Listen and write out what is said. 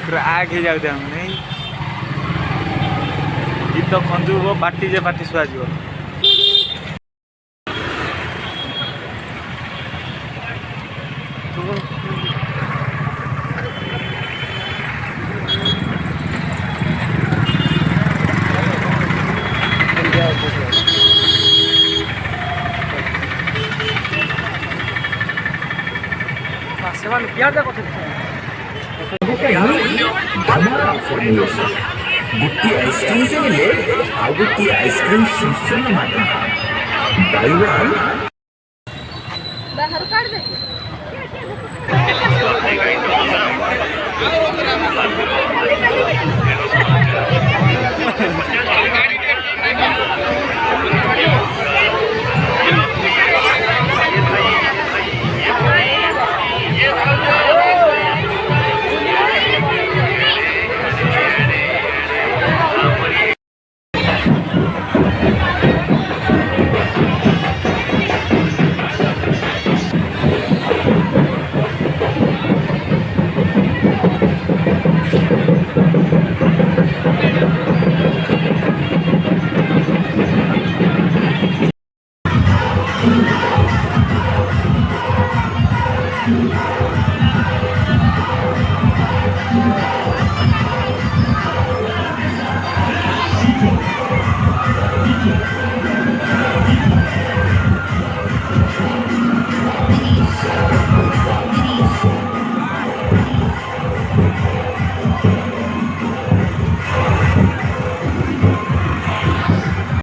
Crack ହେଇଯାଉଛେ ଆମେ ନାଇଁ ଗୀତ ଖଞ୍ଜୁବ ପାଟି ଯେ ପାଟି ଶୁଆଯିବ। ସେମାନେ ପିଆଜ କଥା गोटे आइसक्रीम से मिले आ गोटे आइसक्रीम सूचना बाहर काट दे